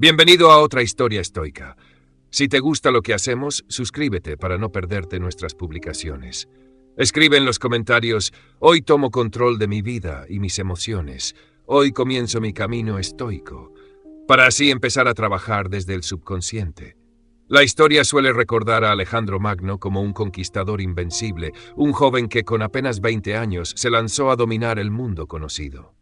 Bienvenido a otra historia estoica. Si te gusta lo que hacemos, suscríbete para no perderte nuestras publicaciones. Escribe en los comentarios: hoy tomo control de mi vida y mis emociones. Hoy comienzo mi camino estoico, para así empezar a trabajar desde el subconsciente. La historia suele recordar a Alejandro Magno como un conquistador invencible, un joven que con apenas 20 años se lanzó a dominar el mundo conocido.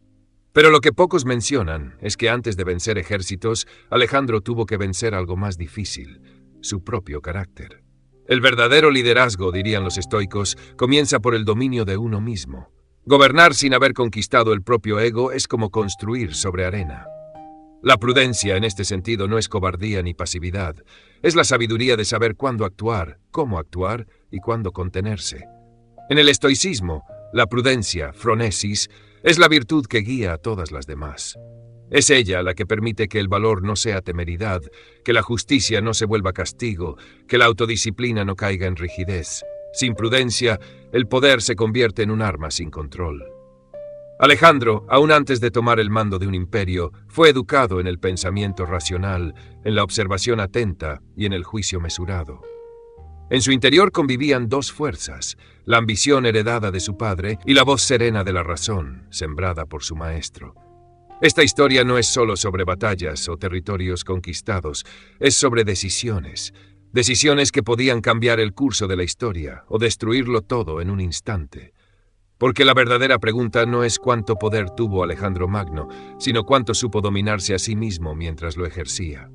Pero lo que pocos mencionan es que antes de vencer ejércitos, Alejandro tuvo que vencer algo más difícil: su propio carácter. El verdadero liderazgo, dirían los estoicos, comienza por el dominio de uno mismo. Gobernar sin haber conquistado el propio ego es como construir sobre arena. La prudencia, en este sentido, no es cobardía ni pasividad. Es la sabiduría de saber cuándo actuar, cómo actuar y cuándo contenerse. En el estoicismo, la prudencia, phronesis, es la virtud que guía a todas las demás. Es ella la que permite que el valor no sea temeridad, que la justicia no se vuelva castigo, que la autodisciplina no caiga en rigidez. Sin prudencia, el poder se convierte en un arma sin control. Alejandro, aún antes de tomar el mando de un imperio, fue educado en el pensamiento racional, en la observación atenta y en el juicio mesurado. En su interior convivían dos fuerzas: la ambición heredada de su padre y la voz serena de la razón, sembrada por su maestro. Esta historia no es solo sobre batallas o territorios conquistados, es sobre decisiones. Decisiones que podían cambiar el curso de la historia o destruirlo todo en un instante. Porque la verdadera pregunta no es cuánto poder tuvo Alejandro Magno, sino cuánto supo dominarse a sí mismo mientras lo ejercía.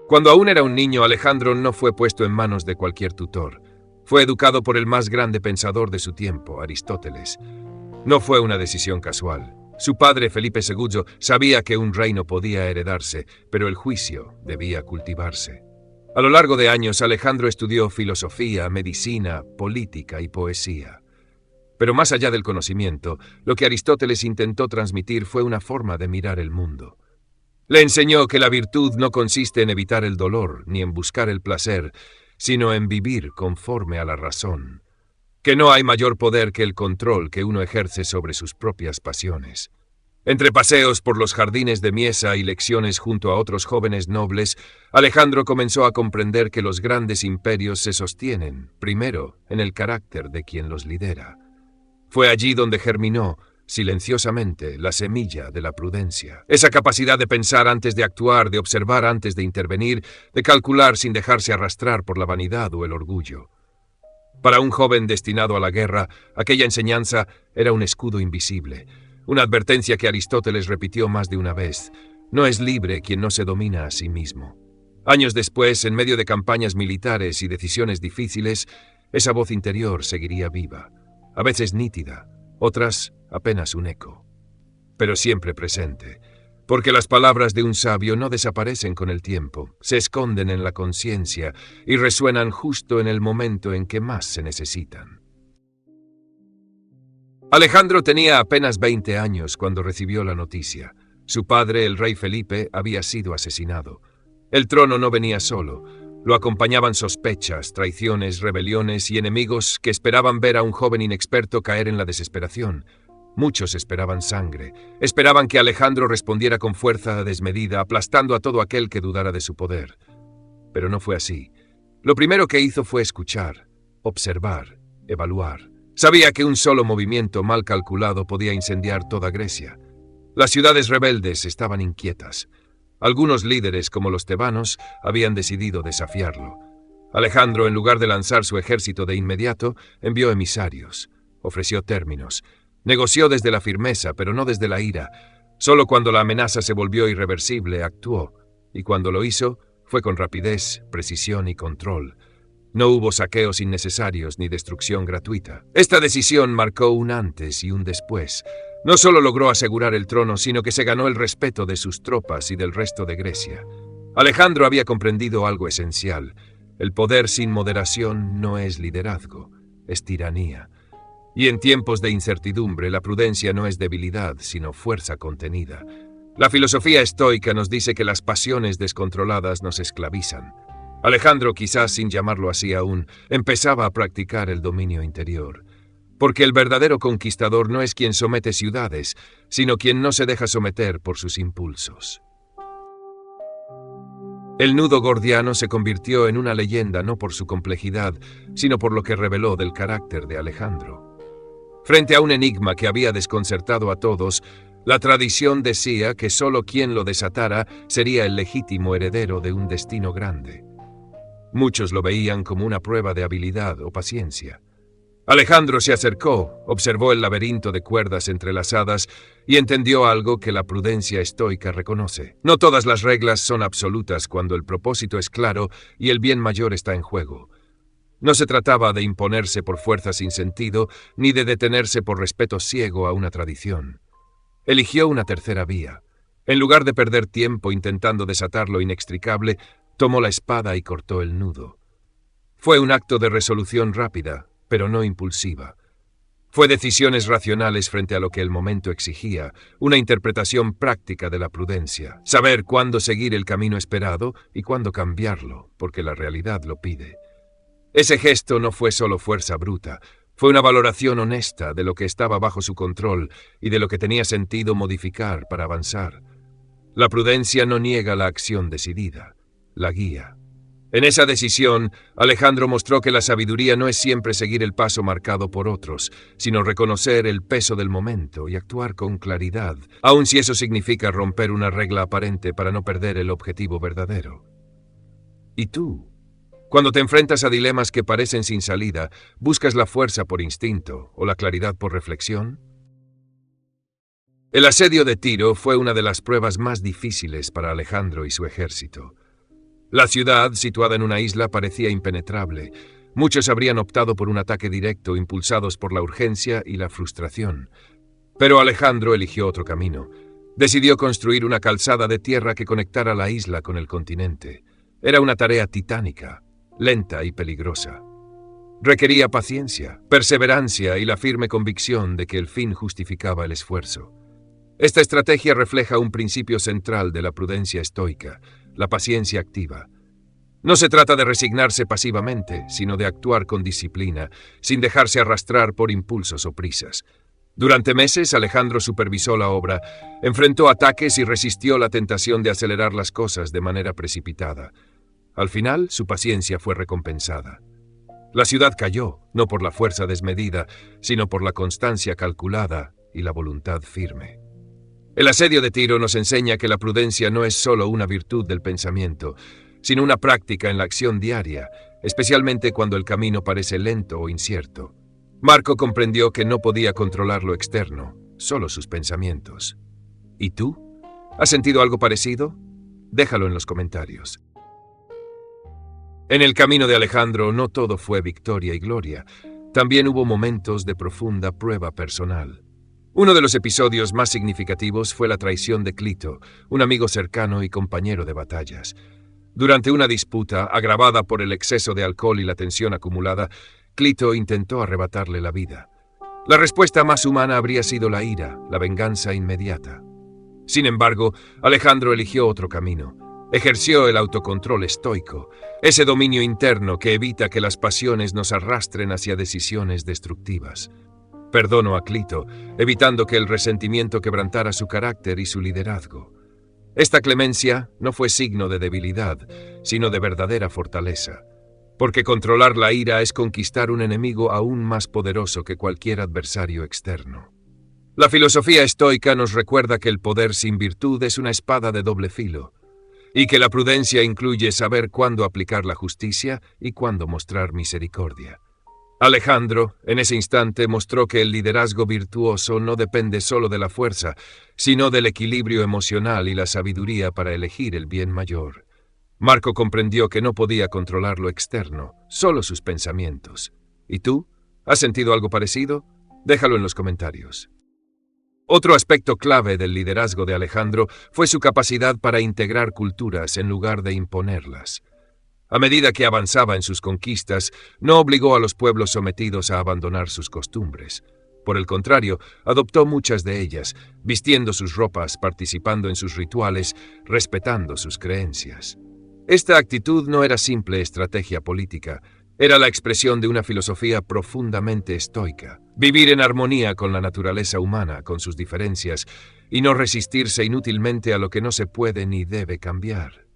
Cuando aún era un niño, Alejandro no fue puesto en manos de cualquier tutor. Fue educado por el más grande pensador de su tiempo, Aristóteles. No fue una decisión casual. Su padre, Felipe II, sabía que un reino podía heredarse, pero el juicio debía cultivarse. A lo largo de años, Alejandro estudió filosofía, medicina, política y poesía. Pero más allá del conocimiento, lo que Aristóteles intentó transmitir fue una forma de mirar el mundo. Le enseñó que la virtud no consiste en evitar el dolor ni en buscar el placer, sino en vivir conforme a la razón. Que no hay mayor poder que el control que uno ejerce sobre sus propias pasiones. Entre paseos por los jardines de Miesa y lecciones junto a otros jóvenes nobles, Alejandro comenzó a comprender que los grandes imperios se sostienen, primero, en el carácter de quien los lidera. Fue allí donde germinó, silenciosamente, la semilla de la prudencia. Esa capacidad de pensar antes de actuar, de observar antes de intervenir, de calcular sin dejarse arrastrar por la vanidad o el orgullo. Para un joven destinado a la guerra, aquella enseñanza era un escudo invisible, una advertencia que Aristóteles repitió más de una vez: no es libre quien no se domina a sí mismo. Años después, en medio de campañas militares y decisiones difíciles, esa voz interior seguiría viva, a veces nítida, otras apenas un eco, pero siempre presente, porque las palabras de un sabio no desaparecen con el tiempo, se esconden en la conciencia y resuenan justo en el momento en que más se necesitan. Alejandro tenía apenas 20 años cuando recibió la noticia. Su padre, el rey Felipe, había sido asesinado. El trono no venía solo. Lo acompañaban sospechas, traiciones, rebeliones y enemigos que esperaban ver a un joven inexperto caer en la desesperación. Muchos esperaban sangre. Esperaban que Alejandro respondiera con fuerza desmedida, aplastando a todo aquel que dudara de su poder. Pero no fue así. Lo primero que hizo fue escuchar, observar, evaluar. Sabía que un solo movimiento mal calculado podía incendiar toda Grecia. Las ciudades rebeldes estaban inquietas. Algunos líderes, como los tebanos, habían decidido desafiarlo. Alejandro, en lugar de lanzar su ejército de inmediato, envió emisarios, ofreció términos, negoció desde la firmeza, pero no desde la ira. Solo cuando la amenaza se volvió irreversible, actuó, y cuando lo hizo, fue con rapidez, precisión y control. No hubo saqueos innecesarios ni destrucción gratuita. Esta decisión marcó un antes y un después. No solo logró asegurar el trono, sino que se ganó el respeto de sus tropas y del resto de Grecia. Alejandro había comprendido algo esencial: el poder sin moderación no es liderazgo, es tiranía. Y en tiempos de incertidumbre, la prudencia no es debilidad, sino fuerza contenida. La filosofía estoica nos dice que las pasiones descontroladas nos esclavizan. Alejandro, quizás sin llamarlo así aún, empezaba a practicar el dominio interior. Porque el verdadero conquistador no es quien somete ciudades, sino quien no se deja someter por sus impulsos. El nudo gordiano se convirtió en una leyenda no por su complejidad, sino por lo que reveló del carácter de Alejandro. Frente a un enigma que había desconcertado a todos, la tradición decía que solo quien lo desatara sería el legítimo heredero de un destino grande. Muchos lo veían como una prueba de habilidad o paciencia. Alejandro se acercó, observó el laberinto de cuerdas entrelazadas y entendió algo que la prudencia estoica reconoce. No todas las reglas son absolutas cuando el propósito es claro y el bien mayor está en juego. No se trataba de imponerse por fuerza sin sentido, ni de detenerse por respeto ciego a una tradición. Eligió una tercera vía. En lugar de perder tiempo intentando desatar lo inextricable, tomó la espada y cortó el nudo. Fue un acto de resolución rápida, pero no impulsiva. Fue decisiones racionales frente a lo que el momento exigía, una interpretación práctica de la prudencia, saber cuándo seguir el camino esperado y cuándo cambiarlo, porque la realidad lo pide. Ese gesto no fue solo fuerza bruta, fue una valoración honesta de lo que estaba bajo su control y de lo que tenía sentido modificar para avanzar. La prudencia no niega la acción decidida, la guía. En esa decisión, Alejandro mostró que la sabiduría no es siempre seguir el paso marcado por otros, sino reconocer el peso del momento y actuar con claridad, aun si eso significa romper una regla aparente para no perder el objetivo verdadero. ¿Y tú? Cuando te enfrentas a dilemas que parecen sin salida, ¿buscas la fuerza por instinto o la claridad por reflexión? El asedio de Tiro fue una de las pruebas más difíciles para Alejandro y su ejército. La ciudad, situada en una isla, parecía impenetrable. Muchos habrían optado por un ataque directo, impulsados por la urgencia y la frustración. Pero Alejandro eligió otro camino. Decidió construir una calzada de tierra que conectara la isla con el continente. Era una tarea titánica, lenta y peligrosa. Requería paciencia, perseverancia y la firme convicción de que el fin justificaba el esfuerzo. Esta estrategia refleja un principio central de la prudencia estoica: la paciencia activa. No se trata de resignarse pasivamente, sino de actuar con disciplina, sin dejarse arrastrar por impulsos o prisas. Durante meses, Alejandro supervisó la obra, enfrentó ataques y resistió la tentación de acelerar las cosas de manera precipitada. Al final, su paciencia fue recompensada. La ciudad cayó, no por la fuerza desmedida, sino por la constancia calculada y la voluntad firme. El asedio de Tiro nos enseña que la prudencia no es solo una virtud del pensamiento, sino una práctica en la acción diaria, especialmente cuando el camino parece lento o incierto. Marco comprendió que no podía controlar lo externo, solo sus pensamientos. ¿Y tú? ¿Has sentido algo parecido? Déjalo en los comentarios. En el camino de Alejandro no todo fue victoria y gloria, también hubo momentos de profunda prueba personal. Uno de los episodios más significativos fue la traición de Clito, un amigo cercano y compañero de batallas. Durante una disputa, agravada por el exceso de alcohol y la tensión acumulada, Clito intentó arrebatarle la vida. La respuesta más humana habría sido la ira, la venganza inmediata. Sin embargo, Alejandro eligió otro camino. Ejerció el autocontrol estoico, ese dominio interno que evita que las pasiones nos arrastren hacia decisiones destructivas. Perdonó a Clito, evitando que el resentimiento quebrantara su carácter y su liderazgo. Esta clemencia no fue signo de debilidad, sino de verdadera fortaleza, porque controlar la ira es conquistar un enemigo aún más poderoso que cualquier adversario externo. La filosofía estoica nos recuerda que el poder sin virtud es una espada de doble filo, y que la prudencia incluye saber cuándo aplicar la justicia y cuándo mostrar misericordia. Alejandro, en ese instante, mostró que el liderazgo virtuoso no depende solo de la fuerza, sino del equilibrio emocional y la sabiduría para elegir el bien mayor. Marco comprendió que no podía controlar lo externo, solo sus pensamientos. ¿Y tú? ¿Has sentido algo parecido? Déjalo en los comentarios. Otro aspecto clave del liderazgo de Alejandro fue su capacidad para integrar culturas en lugar de imponerlas. A medida que avanzaba en sus conquistas, no obligó a los pueblos sometidos a abandonar sus costumbres. Por el contrario, adoptó muchas de ellas, vistiendo sus ropas, participando en sus rituales, respetando sus creencias. Esta actitud no era simple estrategia política, era la expresión de una filosofía profundamente estoica. Vivir en armonía con la naturaleza humana, con sus diferencias, y no resistirse inútilmente a lo que no se puede ni debe cambiar.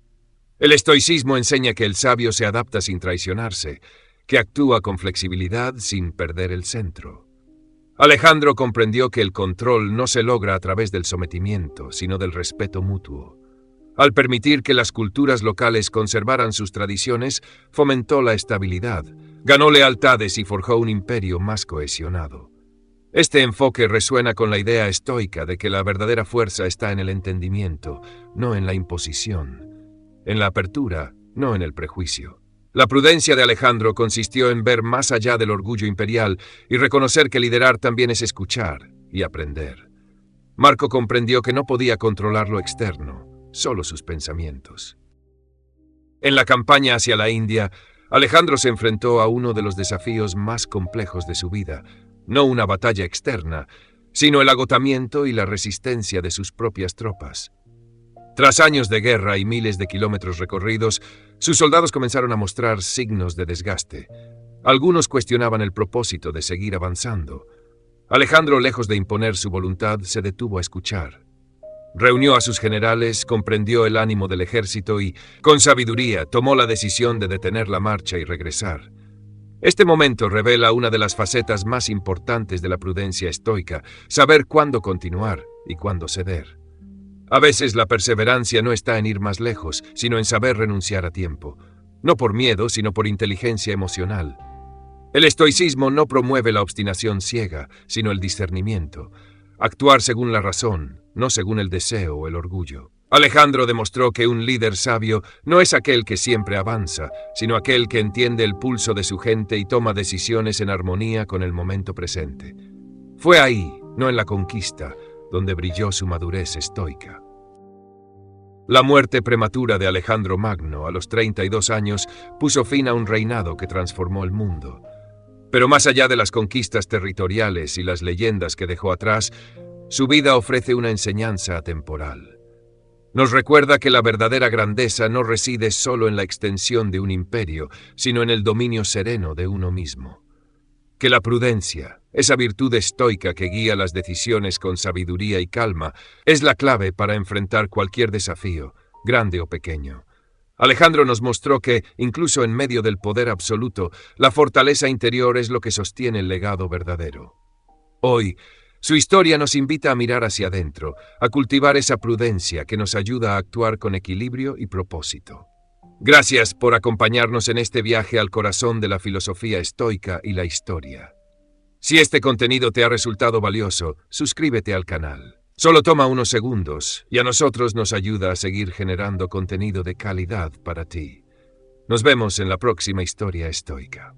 El estoicismo enseña que el sabio se adapta sin traicionarse, que actúa con flexibilidad sin perder el centro. Alejandro comprendió que el control no se logra a través del sometimiento, sino del respeto mutuo. Al permitir que las culturas locales conservaran sus tradiciones, fomentó la estabilidad, ganó lealtades y forjó un imperio más cohesionado. Este enfoque resuena con la idea estoica de que la verdadera fuerza está en el entendimiento, no en la imposición, en la apertura, no en el prejuicio. La prudencia de Alejandro consistió en ver más allá del orgullo imperial y reconocer que liderar también es escuchar y aprender. Marco comprendió que no podía controlar lo externo, solo sus pensamientos. En la campaña hacia la India, Alejandro se enfrentó a uno de los desafíos más complejos de su vida, no una batalla externa, sino el agotamiento y la resistencia de sus propias tropas. Tras años de guerra y miles de kilómetros recorridos, sus soldados comenzaron a mostrar signos de desgaste. Algunos cuestionaban el propósito de seguir avanzando. Alejandro, lejos de imponer su voluntad, se detuvo a escuchar. Reunió a sus generales, comprendió el ánimo del ejército y, con sabiduría, tomó la decisión de detener la marcha y regresar. Este momento revela una de las facetas más importantes de la prudencia estoica, saber cuándo continuar y cuándo ceder. A veces la perseverancia no está en ir más lejos, sino en saber renunciar a tiempo, no por miedo, sino por inteligencia emocional. El estoicismo no promueve la obstinación ciega, sino el discernimiento. Actuar según la razón, no según el deseo o el orgullo. Alejandro demostró que un líder sabio no es aquel que siempre avanza, sino aquel que entiende el pulso de su gente y toma decisiones en armonía con el momento presente. Fue ahí, no en la conquista, donde brilló su madurez estoica. La muerte prematura de Alejandro Magno a los 32 años puso fin a un reinado que transformó el mundo. Pero más allá de las conquistas territoriales y las leyendas que dejó atrás, su vida ofrece una enseñanza atemporal. Nos recuerda que la verdadera grandeza no reside solo en la extensión de un imperio, sino en el dominio sereno de uno mismo. Que la prudencia, esa virtud estoica que guía las decisiones con sabiduría y calma, es la clave para enfrentar cualquier desafío, grande o pequeño. Alejandro nos mostró que, incluso en medio del poder absoluto, la fortaleza interior es lo que sostiene el legado verdadero. Hoy, su historia nos invita a mirar hacia adentro, a cultivar esa prudencia que nos ayuda a actuar con equilibrio y propósito. Gracias por acompañarnos en este viaje al corazón de la filosofía estoica y la historia. Si este contenido te ha resultado valioso, suscríbete al canal. Solo toma unos segundos y a nosotros nos ayuda a seguir generando contenido de calidad para ti. Nos vemos en la próxima historia estoica.